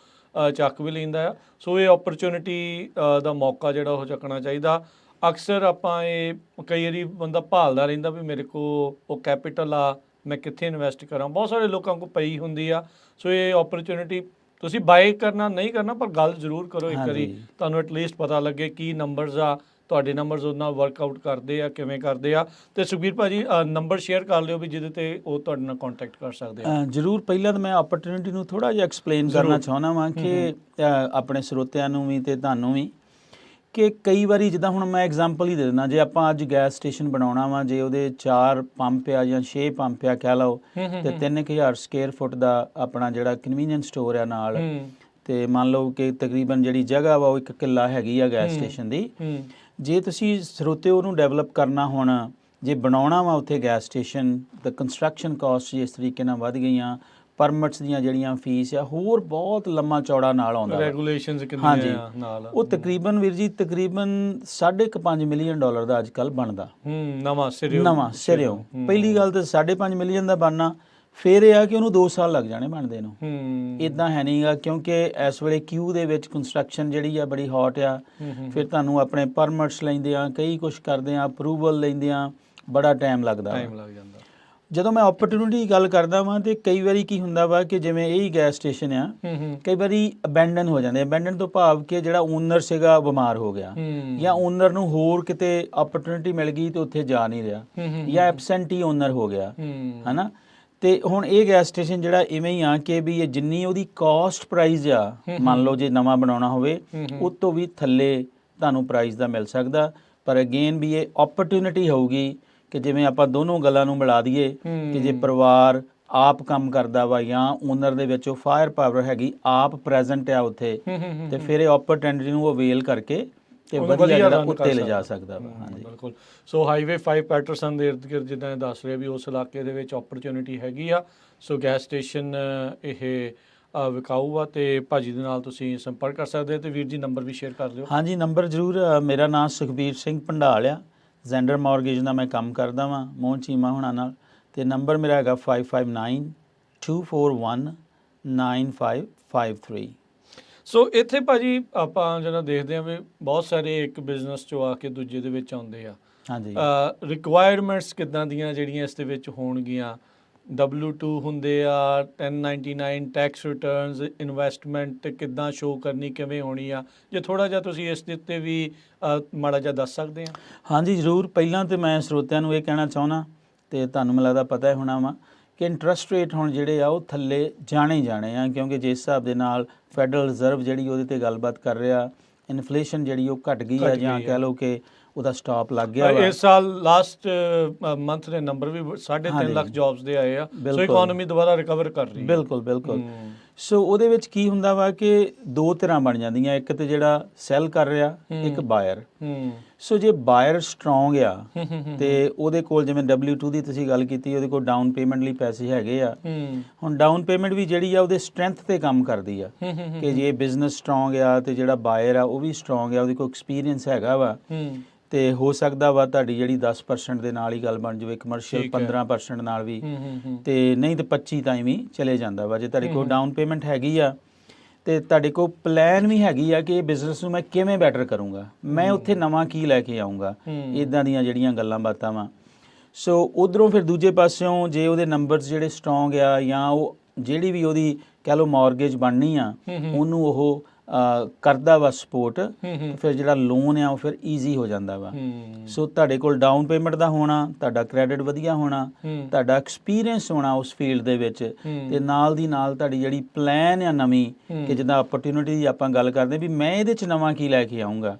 ਚੱਕ ਵੀ ਲੈਂਦਾ ਆ। ਸੋ ਇਹ ਓਪਰਚੁਨਿਟੀ ਦਾ ਮੌਕਾ ਜਿਹੜਾ ਉਹ ਚੱਕਣਾ ਚਾਹੀਦਾ। ਅਕਸਰ ਆਪਾਂ ਇਹ ਕਈ ਵਾਰੀ ਬੰਦਾ ਭਾਲਦਾ ਰਹਿੰਦਾ ਵੀ ਮੇਰੇ ਕੋਲ ਉਹ ਕੈਪੀਟਲ ਆ, ਮੈਂ ਕਿੱਥੇ ਇਨਵੈਸਟ ਕਰਾਂ। ਬਹੁਤ ਸਾਰੇ ਲੋਕਾਂ ਕੋਲ ਪਈ ਹੁੰਦੀ ਆ। ਸੋ ਇਹ ਓਪਰਚੁਨਿਟੀ ਤੁਸੀਂ ਬਾਏ ਕਰਨਾ ਨਹੀਂ ਕਰਨਾ, ਪਰ ਗੱਲ ਜ਼ਰੂਰ ਕਰੋ ਇੱਕ ਵਾਰੀ, ਤੁਹਾਨੂੰ ਐਟਲੀਸਟ ਪਤਾ ਲੱਗੇ ਕੀ ਨੰਬਰਸ ਆ, ਤੁਹਾਡੇ ਨੰਬਰਸ ਉਹਦੇ ਨਾਲ ਵਰਕਆਊਟ ਕਰਦੇ ਆ, ਕਿਵੇਂ ਕਰਦੇ ਆ। ਤੇ ਸੁਖਬੀਰ ਭਾਜੀ ਨੰਬਰ ਸ਼ੇਅਰ ਕਰ ਲਿਓ ਵੀ ਜਿਹਦੇ ਤੇ ਉਹ ਤੁਹਾਡੇ ਨਾਲ ਕੰਟੈਕਟ ਕਰ ਸਕਦੇ ਆ। ਜ਼ਰੂਰ। ਪਹਿਲਾਂ ਤਾਂ ਮੈਂ ਓਪਰਚੁਨਿਟੀ ਨੂੰ ਥੋੜਾ ਜਿਹਾ ਐਕਸਪਲੇਨ ਕਰਨਾ ਚਾਹੁੰਦਾ ਵਾਂ ਕਿ ਆਪਣੇ ਸਰੋਤਿਆਂ ਨੂੰ ਵੀ ਤੇ ਤੁਹਾਨੂੰ ਵੀ ਕਿ ਕਈ ਵਾਰੀ ਜਿੱਦਾਂ ਹੁਣ ਮੈਂ ਐਗਜ਼ਾਮਪਲ ਹੀ ਦੇ ਦਿੰਦਾ, ਜੇ ਆਪਾਂ ਅੱਜ ਗੈਸ ਸਟੇਸ਼ਨ ਬਣਾਉਣਾ ਵਾ, ਜੇ ਉਹਦੇ 4 ਪੰਪ ਆ ਜਾਂ 6 ਪੰਪ ਆ ਕਹਿ ਲਓ, ਤੇ 3000 ਸਕੁਅਰ ਫੁੱਟ ਦਾ ਆਪਣਾ ਜਿਹੜਾ ਕਨਵੀਨੀਅੰਸ ਸਟੋਰ ਆ ਨਾਲ, ਤੇ ਮੰਨ ਲਓ ਕਿ ਤਕਰੀਬਨ ਜਿਹੜੀ ਜਗ੍ਹਾ ਵਾ ਉਹ 1 ਕਿੱਲਾ ਹੈਗੀ ਆ ਗੈਸ ਸਟੇਸ਼ਨ ਦੀ। ਜੇ ਤੁਸੀਂ ਸਰੋਤੇ ਉਹਨੂੰ ਡਿਵੈਲਪ ਕਰਨਾ, ਹੁਣ ਜੇ ਬਣਾਉਣਾ ਵਾ ਉੱਥੇ ਗੈਸ ਸਟੇਸ਼ਨ, ਤਾਂ ਕੰਸਟਰਕਸ਼ਨ ਕਾਸਟ ਇਸ ਤਰੀਕੇ ਨਾਲ ਵੱਧ ਗਈਆਂ, ਪਰਮਿਟਸ ਦੀਆਂ ਜਿਹੜੀਆਂ ਫੀਸ ਆ, ਹੋਰ ਬਹੁਤ ਲੰਮਾ ਚੌੜਾ ਨਾਲ ਆਉਂਦਾ, ਰੈਗੂਲੇਸ਼ਨਸ ਕਿੰਨੀਆਂ ਆ ਨਾਲ, ਉਹ ਤਕਰੀਬਨ ਵੀਰ ਜੀ ਤਕਰੀਬਨ $5.5 ਮਿਲੀਅਨ ਦਾ ਅੱਜ ਕੱਲ ਬਣਦਾ ਨਵਾਂ ਸਿਰਿਓਂ। ਪਹਿਲੀ ਗੱਲ ਤਾਂ $5.5 ਮਿਲੀਅਨ ਦਾ ਬਣਨਾ, ਫਿਰ ਇਹ ਆ ਕਿ ਉਹਨੂੰ 2 ਸਾਲ ਲੱਗ ਜਾਣੇ ਬਣਦੇ ਨੂੰ। ਇਦਾਂ ਹੈ ਨਹੀਂਗਾ, ਕਿਉਂਕਿ ਇਸ ਵੇਲੇ ਕਿਊ ਦੇ ਵਿੱਚ ਕੰਸਟਰਕਸ਼ਨ ਜਿਹੜੀ ਆ ਬੜੀ ਹੌਟ ਆ, ਫਿਰ ਤੁਹਾਨੂੰ ਆਪਣੇ ਪਰਮਿਟਸ ਲੈਂਦੇ ਆ, ਕਈ ਕੁਛ ਕਰਦੇ ਆ, ਅਪਰੂਵਲ ਲੈਂਦੇ ਆ, ਬੜਾ ਟਾਈਮ ਲੱਗ ਜਾਂਦਾ। ਜਦੋਂ ਮੈਂ ਓਪਰਚੁਨਿਟੀ ਦੀ ਗੱਲ ਕਰਦਾ ਵਾਂ, ਤੇ ਕਈ ਵਾਰੀ ਕੀ ਹੁੰਦਾ ਵਾ ਕਿ ਜਿਵੇਂ ਇਹ ਹੀ ਗੈਸ ਸਟੇਸ਼ਨ ਆ, ਕਈ ਵਾਰੀ ਅਬੈਂਡਨ ਹੋ ਜਾਂਦੇ। ਅਬੈਂਡਨ ਤੋਂ ਭਾਵ ਕਿ ਜਿਹੜਾ ਓਨਰ ਸੀਗਾ ਬਿਮਾਰ ਹੋ ਗਿਆ, ਜਾਂ ਓਨਰ ਨੂੰ ਹੋਰ ਕਿਤੇ ਓਪਰਚੁਨਿਟੀ ਮਿਲ ਗਈ ਤੇ ਉੱਥੇ ਜਾ ਨਹੀਂ ਰਿਹਾ, ਜਾਂ ਐਬਸੈਂਟੀ ਓਨਰ ਹੋ ਗਿਆ, ਹਨਾ। ਤੇ ਹੁਣ ਇਹ ਗੈਸ ਸਟੇਸ਼ਨ ਜਿਹੜਾ ਇਵੇਂ ਹੀ ਆ ਕਿ ਵੀ ਇਹ ਜਿੰਨੀ ਉਹਦੀ ਕਾਸਟ ਪ੍ਰਾਈਸ ਆ, ਮੰਨ ਲਓ ਜੇ ਨਵਾਂ ਬਣਾਉਣਾ ਹੋਵੇ, ਉਹ ਤੋਂ ਵੀ ਥੱਲੇ ਤੁਹਾਨੂੰ ਪ੍ਰਾਈਸ ਦਾ ਮਿਲ ਸਕਦਾ। ਪਰ ਅਗੇਨ ਵੀ ਇਹ ਓਪਰਚੁਨਿਟੀ ਹੋਊਗੀ ਕਿ ਜਿਵੇਂ ਆਪਾਂ ਦੋਨੋਂ ਗੱਲਾਂ ਨੂੰ ਮਿਲਾ ਦਈਏ, ਕਿ ਜੇ ਪਰਿਵਾਰ ਆਪ ਕੰਮ ਕਰਦਾ ਵਾ ਜਾਂ ਓਨਰ ਦੇ ਵਿੱਚ ਉਹ ਫਾਇਰ ਪਾਵਰ ਹੈਗੀ, ਆਪ ਪ੍ਰੈਜ਼ੈਂਟ ਆ ਉੱਥੇ, ਤੇ ਫਿਰ ਇਹ ਓਪਰਚੁਨਿਟੀ ਨੂੰ ਅਵੇਲ ਕਰਕੇ ਤੇ ਵਧੀਆ ਜਿਹੜਾ ਉੱਤੇ ਲੈ ਜਾ ਸਕਦਾ ਵਾ। ਹਾਂਜੀ, ਬਿਲਕੁਲ। ਸੋ ਹਾਈਵੇ 5 ਪੈਟਰਸਨ ਦੇ ਇਰਦ ਗਿਰਦ ਜਿੱਦਾਂ ਦੱਸ ਰਹੇ ਵੀ ਉਸ ਇਲਾਕੇ ਦੇ ਵਿੱਚ ਓਪਰਚੁਨਿਟੀ ਹੈਗੀ ਆ। ਸੋ ਗੈਸ ਸਟੇਸ਼ਨ ਇਹ ਵਿਕਾਊ ਆ, ਤੇ ਭਾਜੀ ਦੇ ਨਾਲ ਤੁਸੀਂ ਸੰਪਰਕ ਕਰ ਸਕਦੇ ਹੋ। ਤੇ ਵੀਰ ਜੀ ਨੰਬਰ ਵੀ ਸ਼ੇਅਰ ਕਰ ਲਿਓ। ਹਾਂਜੀ, ਨੰਬਰ ਜ਼ਰੂਰ। ਮੇਰਾ ਨਾਮ ਸੁਖਬੀਰ ਸਿੰਘ ਭੰਡਾਲ ਆ, ਜ਼ੈਂਡਰ ਮੌਰਗੇਜ ਦਾ ਮੈਂ ਕੰਮ ਕਰਦਾ ਵਾਂ ਮੋਹਨ ਚੀਮਾ ਹੁਣਾਂ ਨਾਲ, ਤੇ ਨੰਬਰ ਮੇਰਾ ਹੈਗਾ 5592419553। ਸੋ ਇੱਥੇ ਭਾਜੀ ਆਪਾਂ ਜਦੋਂ ਦੇਖਦੇ ਹਾਂ ਵੀ ਬਹੁਤ ਸਾਰੇ ਇੱਕ ਬਿਜ਼ਨਸ 'ਚੋਂ ਆ ਕੇ ਦੂਜੇ ਦੇ ਵਿੱਚ ਆਉਂਦੇ ਆ। ਹਾਂਜੀ, ਰਿਕੁਆਇਰਮੈਂਟਸ ਕਿੱਦਾਂ ਦੀਆਂ ਜਿਹੜੀਆਂ ਇਸ ਦੇ ਵਿੱਚ ਹੋਣਗੀਆਂ? W2 ਹੁੰਦੇ ਆ, 1099 ਟੈਕਸ ਰਿਟਰਨਸ, ਇਨਵੈਸਟਮੈਂਟ ਕਿੱਦਾਂ ਸ਼ੋਅ ਕਰਨੀ, ਕਿਵੇਂ ਹੋਣੀ ਆ? ਜੇ ਥੋੜ੍ਹਾ ਜਿਹਾ ਤੁਸੀਂ ਇਸ ਦੇ ਉੱਤੇ ਵੀ ਮਾੜਾ ਜਿਹਾ ਦੱਸ ਸਕਦੇ ਆ। ਹਾਂਜੀ ਜ਼ਰੂਰ। ਪਹਿਲਾਂ ਤਾਂ ਮੈਂ ਸਰੋਤਿਆਂ ਨੂੰ ਇਹ ਕਹਿਣਾ ਚਾਹੁੰਦਾ, ਤੇ ਤੁਹਾਨੂੰ ਮੈਨੂੰ ਲੱਗਦਾ ਪਤਾ ਹੋਣਾ ਵਾ ਕਿ ਇੰਟਰਸਟ ਰੇਟ ਹੁਣ ਜਿਹੜੇ ਆ ਉਹ ਥੱਲੇ ਜਾਣੇ ਹੀ ਜਾਣੇ ਆ, ਕਿਉਂਕਿ ਜਿਸ ਹਿਸਾਬ ਦੇ ਨਾਲ ਫੈਡਰਲ ਰਿਜ਼ਰਵ ਜਿਹੜੀ ਉਹਦੇ ਤੇ ਗੱਲਬਾਤ ਕਰ ਰਿਹਾ, ਇਨਫਲੇਸ਼ਨ ਜਿਹੜੀ ਉਹ ਘਟ ਗਈ ਆ, ਜਾਂ ਕਹਿ ਲਓ ਕਿ ਉਹਦਾ ਸਟਾਪ ਲੱਗ ਗਿਆ ਵਾ। ਇਸ ਸਾਲ ਲਾਸਟ ਮੰਥ ਦੇ ਨੰਬਰ ਵੀ 3.5 ਲੱਖ ਜੌਬਸ ਦੇ ਆਏ ਆ। ਸੋ ਇਕਨੋਮੀ ਦੁਬਾਰਾ ਰਿਕਵਰ ਕਰ ਰਹੀ ਹੈ। ਬਿਲਕੁਲ। ਸੋ ਉਹਦੇ ਵਿੱਚ ਕੀ ਹੁੰਦਾ ਵਾ ਕਿ 2 ਤਰ੍ਹਾਂ ਬਣ ਜਾਂਦੀਆਂ, ਇੱਕ ਤੇ ਜਿਹੜਾ ਸੈਲ ਕਰ ਰਿਹਾ, ਇੱਕ ਬਾਇਰ। ਸੋ ਜੇ ਬਾਇਰ ਸਟਰੋਂਗ ਆ ਤੇ ਉਹਦੇ ਕੋਲ, ਜਿਵੇਂ W2 ਦੀ ਤੁਸੀਂ ਗੱਲ ਕੀਤੀ, ਉਹਦੇ ਕੋਲ ਡਾਊਨ ਪੇਮੈਂਟ ਲਈ ਪੈਸੇ ਹੈਗੇ ਆ। ਹੁਣ ਡਾਊਨ ਪੇਮੈਂਟ ਵੀ ਜਿਹੜੀ ਆ ਉਹਦੇ ਸਟਰੈਂਥ ਤੇ ਕੰਮ ਕਰਦੀ ਆ, ਕਿ ਜੇ ਬਿਜ਼ਨਸ ਸਟਰੋਂਗ ਆ ਤੇ ਜਿਹੜਾ ਬਾਇਰ ਆ ਉਹ ਵੀ ਸਟਰੋਂਗ ਆ, ਉਹਦੇ ਕੋਲ ਐਕਸਪੀਰੀਅੰਸ ਹੈਗਾ ਵਾ, ਤੇ ਹੋ ਸਕਦਾ ਵਾ ਤੁਹਾਡੀ ਜਿਹੜੀ 10% ਦੇ ਨਾਲ ਹੀ ਗੱਲ ਬਣ ਜਾਵੇ, ਕਮਰਸ਼ੀਅਲ 15% ਨਾਲ ਵੀ, ਤੇ ਨਹੀਂ ਤੇ 25 ਤਾਈਂ ਵੀ ਚਲੇ ਜਾਂਦਾ ਵਾ। ਜੇ ਤੁਹਾਡੇ ਕੋਲ ਡਾਊਨ ਪੇਮੈਂਟ ਹੈਗੀ ਆ ਤੇ ਤੁਹਾਡੇ ਕੋਲ ਪਲਾਨ ਵੀ ਹੈਗੀ ਆ ਕਿ ਇਹ ਬਿਜ਼ਨਸ ਨੂੰ ਮੈਂ ਕਿਵੇਂ ਬੈਟਰ ਕਰੂੰਗਾ, ਮੈਂ ਉੱਥੇ ਨਵਾਂ ਕੀ ਲੈ ਕੇ ਆਊਂਗਾ, ਇਦਾਂ ਦੀਆਂ ਜਿਹੜੀਆਂ ਗੱਲਾਂ ਬਾਤਾਂ ਵਾ। ਸੋ ਉਧਰੋਂ ਫਿਰ ਦੂਜੇ ਪਾਸਿਓਂ ਜੇ ਉਹਦੇ ਨੰਬਰਸ ਜਿਹੜੇ ਸਟਰੋਂਗ ਆ, ਜਾਂ ਉਹ ਜਿਹੜੀ ਵੀ ਉਹਦੀ ਕਹਿ ਲਓ ਮੌਰਗੇਜ ਬਣਨੀ ਆ, ਉਹਨੂੰ ਉਹ ਕਰਦਾ ਵਾ ਸਪੋਰਟ, ਫਿਰ ਜਿਹੜਾ ਲੋਨ ਆ ਉਹ ਫਿਰ ਈਜ਼ੀ ਹੋ ਜਾਂਦਾ ਵਾ। ਸੋ ਤੁਹਾਡੇ ਕੋਲ ਡਾਊਨ ਪੇਮੈਂਟ ਦਾ ਹੋਣਾ, ਤੁਹਾਡਾ ਕ੍ਰੈਡਿਟ ਵਧੀਆ ਹੋਣਾ, ਤੁਹਾਡਾ ਐਕਸਪੀਰੀਅੰਸ ਹੋਣਾ ਉਸ ਫੀਲਡ ਦੇ ਵਿੱਚ, ਤੇ ਨਾਲ ਦੀ ਨਾਲ ਤੁਹਾਡੀ ਜਿਹੜੀ ਪਲਾਨ ਆ ਨਵੀਂ, ਕਿ ਜਿੱਦਾਂ ਓਪਰਚੁਨਿਟੀ ਦੀ ਆਪਾਂ ਗੱਲ ਕਰਦੇ ਵੀ ਮੈਂ ਇਹਦੇ 'ਚ ਨਵਾਂ ਕੀ ਲੈ ਕੇ ਆਊਂਗਾ,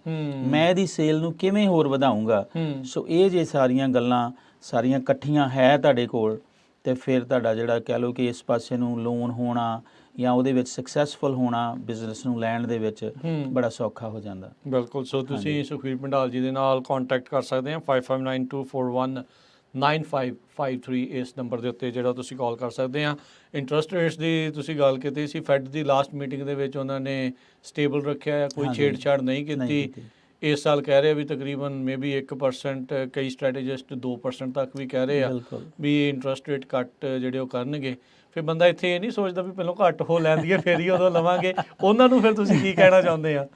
ਮੈਂ ਇਹਦੀ ਸੇਲ ਨੂੰ ਕਿਵੇਂ ਹੋਰ ਵਧਾਊਂਗਾ। ਸੋ ਇਹ ਜੇ ਸਾਰੀਆਂ ਗੱਲਾਂ ਸਾਰੀਆਂ ਇਕੱਠੀਆਂ ਹੈ ਤੁਹਾਡੇ ਕੋਲ, ਤੇ ਫਿਰ ਤੁਹਾਡਾ ਜਿਹੜਾ ਕਹਿ ਲਓ ਕਿ ਇਸ ਪਾਸੇ ਨੂੰ ਲੋਨ ਹੋਣਾ ਜਾਂ ਉਹਦੇ ਵਿੱਚ ਸਕਸੈਸਫੁਲ ਹੋਣਾ ਬਿਜ਼ਨਸ ਨੂੰ ਲੈਣ ਦੇ ਵਿੱਚ ਬੜਾ ਸੌਖਾ ਹੋ ਜਾਂਦਾ। ਬਿਲਕੁਲ। ਸੋ ਤੁਸੀਂ ਸੁਖਬੀਰ ਭੰਡਾਲ ਜੀ ਦੇ ਨਾਲ ਕੰਟੈਕਟ ਕਰ ਸਕਦੇ ਆ 5592419553 ਇਸ ਨੰਬਰ ਦੇ ਉੱਤੇ ਜਿਹੜਾ ਤੁਸੀਂ ਕਾਲ ਕਰ ਸਕਦੇ ਆ। ਇੰਟਰਸਟ ਰੇਟਸ ਦੀ ਤੁਸੀਂ ਗੱਲ ਕੀਤੀ ਸੀ, ਫੈਡ ਦੀ ਲਾਸਟ ਮੀਟਿੰਗ ਦੇ ਵਿੱਚ ਉਹਨਾਂ ਨੇ ਸਟੇਬਲ ਰੱਖਿਆ ਹੈ, ਕੋਈ ਛੇੜਛਾੜ ਨਹੀਂ ਕੀਤੀ। ਇਸ ਸਾਲ ਕਹਿ ਰਹੇ ਵੀ ਤਕਰੀਬਨ ਮੇਬੀ 1%, ਕਈ ਸਟ੍ਰੈਟੇਜਿਸਟ 2% ਤੱਕ ਵੀ ਕਹਿ ਰਹੇ ਆ ਵੀ ਇੰਟਰਸਟ ਰੇਟ ਕੱਟ ਜਿਹੜੇ ਉਹ ਕਰਨਗੇ। ਫਿਰ ਬੰਦਾ ਇੱਥੇ ਇਹ ਨਹੀਂ ਸੋਚਦਾ ਵੀ ਪਹਿਲਾਂ ਘੱਟ ਹੋ ਲੈਂਦੀ ਹੈ ਫਿਰ ਹੀ ਉਦੋਂ ਲਵਾਂਗੇ। ਉਹਨਾਂ ਨੂੰ ਫਿਰ ਤੁਸੀਂ ਕੀ ਕਹਿਣਾ ਚਾਹੁੰਦੇ ਆ?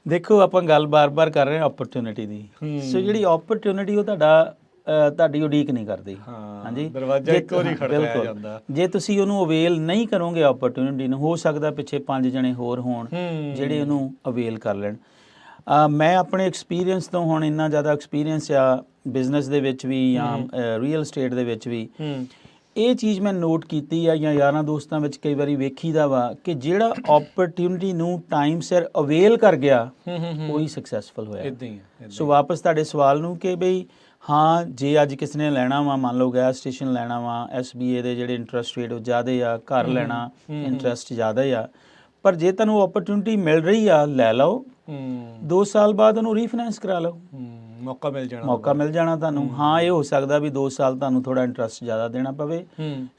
ਦੇਖੋ, ਆਪਾਂ ਗੱਲ ਬਾਰ-ਬਾਰ ਕਰ ਰਹੇ ਹਾਂ ਓਪਰਚੁਨਿਟੀ ਦੀ। ਸੋ ਜਿਹੜੀ ਓਪਰਚੁਨਿਟੀ ਉਹ ਤੁਹਾਡੀ ਉਡੀਕ ਨਹੀਂ ਕਰਦੀ। ਹਾਂਜੀ, ਦਰਵਾਜ਼ਾ ਇੱਕੋ ਵਾਰੀ ਖੜਕਾਇਆ ਜਾਂਦਾ। ਜੇ ਤੁਸੀਂ ਉਹਨੂੰ ਅਵੇਲ ਨਹੀਂ ਕਰੋਗੇ ਓਪਰਚੁਨਿਟੀ ਨੂੰ, ਹੋ ਸਕਦਾ ਪਿੱਛੇ 5 ਜਣੇ ਹੋਰ ਹੋਣ ਜਿਹੜੇ ਉਹਨੂੰ ਅਵੇਲ ਕਰ ਲੈਣ। ਮੈਂ ਆਪਣੇ ਐਕਸਪੀਰੀਅੰਸ ਤੋਂ, ਹੁਣ ਇੰਨਾ ਜ਼ਿਆਦਾ ਐਕਸਪੀਰੀਅੰਸ ਆ ਬਿਜ਼ਨਸ ਦੇ ਵਿੱਚ ਵੀ ਜਾਂ ਰੀਅਲ ਸਟੇਟ ਦੇ ਵਿੱਚ ਵੀ, ਇਹ ਚੀਜ਼ ਮੈਂ ਨੋਟ ਕੀਤੀ ਆ ਜਾਂ ਯਾਰਾਂ ਦੋਸਤਾਂ ਵਿੱਚ ਕਈ ਵਾਰੀ ਵੇਖੀਦਾ ਵਾ ਕਿ ਜਿਹੜਾ ਓਪਰਚੁਨਿਟੀ ਨੂੰ ਟਾਈਮ ਸਿਰ ਅਵੇਲ ਕਰ ਗਿਆ ਉਹੀ ਸਕਸੈਸਫੁਲ ਹੋਇਆ। ਇਦਾਂ ਹੀ ਹੈ। ਸੋ ਵਾਪਸ ਤੁਹਾਡੇ ਸਵਾਲ ਨੂੰ ਕਿ ਬਈ ਹਾਂ, ਜੇ ਅੱਜ ਕਿਸੇ ਨੇ ਲੈਣਾ ਵਾ, ਮੰਨ ਲਓ ਗੈਸ ਸਟੇਸ਼ਨ ਲੈਣਾ ਵਾ, SBA ਦੇ ਜਿਹੜੇ ਇੰਟਰਸਟ ਰੇਟ ਉਹ ਜ਼ਿਆਦਾ ਆ, ਘਰ ਲੈਣਾ ਇੰਟਰਸਟ ਜ਼ਿਆਦਾ ਆ, ਪਰ ਜੇ ਤੁਹਾਨੂੰ ਓਪਰਚੁਨਿਟੀ ਮਿਲ ਰਹੀ ਆ ਲੈ ਲਓ, 2 ਸਾਲ ਬਾਅਦ ਉਹਨੂੰ ਰੀਫਾਈਨੈਂਸ ਕਰਾ ਲਓ, ਮੌਕਾ ਮਿਲ ਜਾਣਾ ਤੁਹਾਨੂੰ। ਹਾਂ, ਇਹ ਹੋ ਸਕਦਾ ਵੀ 2 ਸਾਲ ਤੁਹਾਨੂੰ ਥੋੜਾ ਇੰਟਰਸਟ ਜ਼ਿਆਦਾ ਦੇਣਾ ਪਵੇ।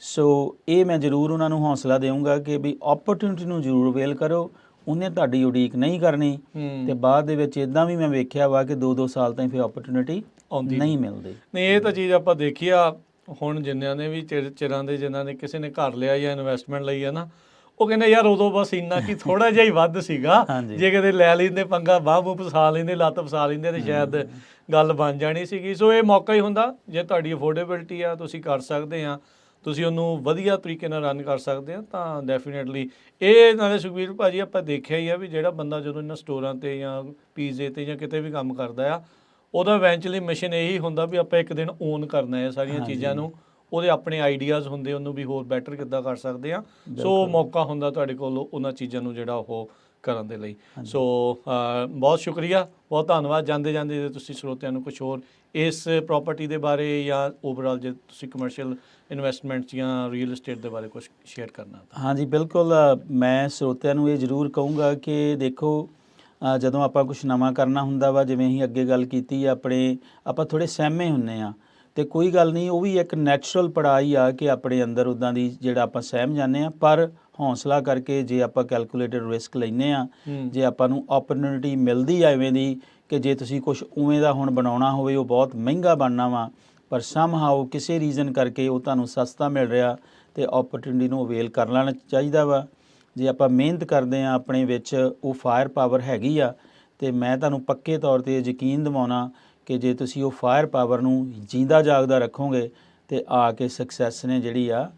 ਸੋ ਇਹ ਮੈਂ ਜ਼ਰੂਰ ਉਹਨਾਂ ਨੂੰ ਹੌਸਲਾ ਦੇਵਾਂਗਾ ਕਿ ਵੀ ਓਪਰਚੁਨਿਟੀ ਨੂੰ ਜ਼ਰੂਰ ਅਵੇਲ ਕਰੋ, ਉਹਨੇ ਤੁਹਾਡੀ ਉਡੀਕ ਨਹੀਂ ਕਰਨੀ। ਤੇ ਬਾਅਦ ਦੇ ਵਿੱਚ ਇਦਾਂ ਵੀ ਮੈਂ ਵੇਖਿਆ ਵਾ ਕਿ 2-2 ਸਾਲ ਤਾਈਂ ਫਿਰ ਓਪਰਚੁਨਿਟੀ ਨਹੀਂ ਮਿਲਦੀ। ਨਹੀਂ, ਇਹ ਤਾਂ ਚੀਜ਼ ਆਪਾਂ ਦੇਖੀ ਆ। ਹੁਣ ਜਿੰਨਿਆਂ ਨੇ ਵੀ ਚਿਰਾਂ ਦੇ ਜਿਨ੍ਹਾਂ ਨੇ ਕਿਸੇ ਨੇ ਘਰ ਲਿਆ ਜਾਂ ਇਨਵੈਸਟਮੈਂਟ ਲਈ ਆ ਨਾ, ਉਹ ਕਹਿੰਦੇ ਯਾਰ ਉਦੋਂ ਬਸ ਇੰਨਾ ਕਿ ਥੋੜਾ ਜਿਹਾ ਹੀ ਵੱਧ ਸੀਗਾ, ਜੇ ਕਿਤੇ ਲੈ ਲੈਂਦੇ ਪੰਗਾ, ਬਾਹ ਬੂਹ ਫਸਾ ਲੈਂਦੇ, ਲੱਤ ਫਸਾ ਲੈਂਦੇ ਤੇ ਸ਼ਾਇਦ ਗੱਲ ਬਣ ਜਾਣੀ ਸੀਗੀ। ਸੋ ਇਹ ਮੌਕਾ ਹੀ ਹੁੰਦਾ, ਜੇ ਤੁਹਾਡੀ ਅਫੋਰਡੇਬਿਲਟੀ ਆ, ਤੁਸੀਂ ਕਰ ਸਕਦੇ ਆ, ਤੁਸੀਂ ਉਹਨੂੰ ਵਧੀਆ ਤਰੀਕੇ ਨਾਲ ਰਨ ਕਰ ਸਕਦੇ ਆ, ਤਾਂ ਡੈਫੀਨੇਟਲੀ ਇਹ ਨਾਲੇ ਸੁਖਬੀਰ ਭਾਜੀ ਆਪਾਂ ਦੇਖਿਆ ਹੀ ਆ ਵੀ ਜਿਹੜਾ ਬੰਦਾ ਜਦੋਂ ਇਹਨਾਂ ਸਟੋਰਾਂ 'ਤੇ ਜਾਂ ਪੀਜ਼ੇ 'ਤੇ ਜਾਂ ਕਿਤੇ ਵੀ ਕੰਮ ਕਰਦਾ ਆ, ਉਹਦਾ ਇਵੈਂਚੁਅਲੀ ਮਿਸ਼ਨ ਇਹੀ ਹੁੰਦਾ ਵੀ ਆਪਾਂ ਇੱਕ ਦਿਨ ਓਨ ਕਰਨਾ ਹੈ ਸਾਰੀਆਂ ਚੀਜ਼ਾਂ ਨੂੰ। ਉਹਦੇ ਆਪਣੇ ਆਈਡੀਆਜ਼ ਹੁੰਦੇ, ਉਹਨੂੰ ਵੀ ਹੋਰ ਬੈਟਰ ਕਿੱਦਾਂ ਕਰ ਸਕਦੇ ਆ। ਸੋ ਮੌਕਾ ਹੁੰਦਾ ਤੁਹਾਡੇ ਕੋਲ ਉਹਨਾਂ ਚੀਜ਼ਾਂ ਨੂੰ ਜਿਹੜਾ ਉਹ ਕਰਨ ਦੇ ਲਈ। ਸੋ ਬਹੁਤ ਸ਼ੁਕਰੀਆ, ਬਹੁਤ ਧੰਨਵਾਦ। ਜਾਂਦੇ ਜਾਂਦੇ ਤੁਸੀਂ ਸਰੋਤਿਆਂ ਨੂੰ ਕੁਝ ਹੋਰ ਇਸ ਪ੍ਰਾਪਰਟੀ ਦੇ ਬਾਰੇ ਜਾਂ ਓਵਰਆਲ ਜੇ ਤੁਸੀਂ ਕਮਰਸ਼ੀਅਲ ਇਨਵੈਸਟਮੈਂਟ ਜਾਂ ਰੀਅਲ ਏਸਟੇਟ ਦੇ ਬਾਰੇ ਕੁਝ ਸ਼ੇਅਰ ਕਰਨਾ ਤਾਂ? ਹਾਂਜੀ, ਬਿਲਕੁਲ। ਮੈਂ ਸਰੋਤਿਆਂ ਨੂੰ ਇਹ ਜ਼ਰੂਰ ਕਹੂੰਗਾ ਕਿ ਦੇਖੋ, ਜਦੋਂ ਆਪਾਂ ਕੁਝ ਨਵਾਂ ਕਰਨਾ ਹੁੰਦਾ ਵਾ, ਜਿਵੇਂ ਅਸੀਂ ਅੱਗੇ ਗੱਲ ਕੀਤੀ ਆ, ਆਪਾਂ ਥੋੜ੍ਹੇ ਸਹਿਮੇ ਹੁੰਦੇ ਆ, ਤੇ ਕੋਈ ਗੱਲ ਨਹੀਂ, ਉਹ ਵੀ ਇੱਕ ਨੈਚੁਰਲ ਪੜਾਅ ਹੀ ਆ ਕਿ ਆਪਣੇ ਅੰਦਰ ਉੱਦਾਂ ਦੀ ਜਿਹੜਾ ਆਪਾਂ ਸਹਿਮ ਜਾਂਦੇ ਆ। ਪਰ ਹੌਸਲਾ ਕਰਕੇ ਜੇ ਆਪਾਂ ਕੈਲਕੂਲੇਟਡ ਰਿਸਕ ਲੈਂਦੇ ਆ, ਜੇ ਆਪਾਂ ਨੂੰ ਓਪਰਚੁਨਿਟੀ ਮਿਲਦੀ ਆ ਐਵੇਂ ਦੀ ਕਿ ਜੇ ਤੁਸੀਂ ਕੁਝ ਉਵੇਂ ਦਾ ਹੁਣ ਬਣਾਉਣਾ ਹੋਵੇ, ਉਹ ਬਹੁਤ ਮਹਿੰਗਾ ਬਣਨਾ ਵਾ, ਪਰ ਸਮਹਾਓ ਕਿਸੇ ਰੀਜ਼ਨ ਕਰਕੇ ਉਹ ਤੁਹਾਨੂੰ ਸਸਤਾ ਮਿਲ ਰਿਹਾ, ਤੇ ਓਪਰਚੁਨਿਟੀ ਨੂੰ ਅਵੇਲ ਕਰ ਲੈਣਾ ਚਾਹੀਦਾ ਵਾ। ਜੇ ਆਪਾਂ ਮਿਹਨਤ ਕਰਦੇ ਆ, ਆਪਣੇ ਵਿੱਚ ਉਹ ਫਾਇਰ ਪਾਵਰ ਹੈਗੀ ਆ, ਤੇ ਮੈਂ ਤੁਹਾਨੂੰ ਪੱਕੇ ਤੌਰ 'ਤੇ ਯਕੀਨ ਦਿਵਾਉਣਾ ਕਿ ਜੇ ਤੁਸੀਂ ਉਹ ਫਾਇਰ ਪਾਵਰ ਨੂੰ ਜਿੰਦਾ ਜਾਗਦਾ ਰੱਖੋਗੇ, ਤੇ ਆ ਕੇ ਸਕਸੈਸ ਨੇ ਜਿਹੜੀ ਆ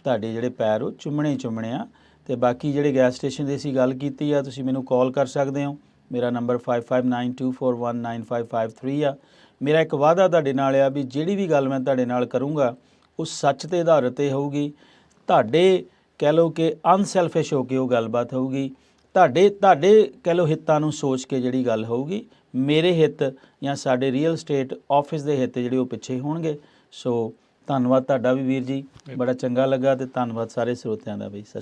ਤੁਹਾਡੇ ਜਿਹੜੇ ਪੈਰ ਉਹ ਚੁੰਮਣੇ ਆ। ਤੇ ਬਾਕੀ ਜਿਹੜੇ ਗੈਸ ਸਟੇਸ਼ਨ ਦੀ ਅਸੀਂ ਗੱਲ ਕੀਤੀ ਆ, ਤੁਸੀਂ ਮੈਨੂੰ ਕਾਲ ਕਰ ਸਕਦੇ ਹੋ। ਮੇਰਾ ਨੰਬਰ 5592419553 ਆ। ਮੇਰਾ ਇੱਕ ਵਾਅਦਾ ਤੁਹਾਡੇ ਨਾਲ ਆ ਵੀ ਜਿਹੜੀ ਵੀ ਗੱਲ ਮੈਂ ਤੁਹਾਡੇ ਨਾਲ ਕਰੂੰਗਾ ਉਹ ਸੱਚ 'ਤੇ ਆਧਾਰਿਤ 'ਤੇ ਹੋਊਗੀ। ਤੁਹਾਡੇ ਕਹਿ ਲਓ ਕਿ ਅਨਸੈਲਫਿਸ਼ ਹੋ ਕੇ ਉਹ ਗੱਲਬਾਤ ਹੋਊਗੀ, ਤੁਹਾਡੇ ਕਹਿ ਲਓ ਹਿੱਤਾਂ ਨੂੰ ਸੋਚ ਕੇ ਜਿਹੜੀ ਗੱਲ ਹੋਊਗੀ। ਮੇਰੇ ਹਿੱਤ ਜਾਂ ਸਾਡੇ ਰੀਅਲ ਏਸਟੇਟ ਆਫਿਸ ਦੇ ਹਿੱਤ ਜਿਹੜੇ ਉਹ ਪਿੱਛੇ ਹੋਣਗੇ। ਸੋ ਧੰਨਵਾਦ ਤੁਹਾਡਾ ਵੀ ਵੀਰ ਜੀ, ਬੜਾ ਚੰਗਾ ਲੱਗਾ, ਤੇ ਧੰਨਵਾਦ ਸਾਰੇ ਸਰੋਤਿਆਂ ਦਾ ਵੀ।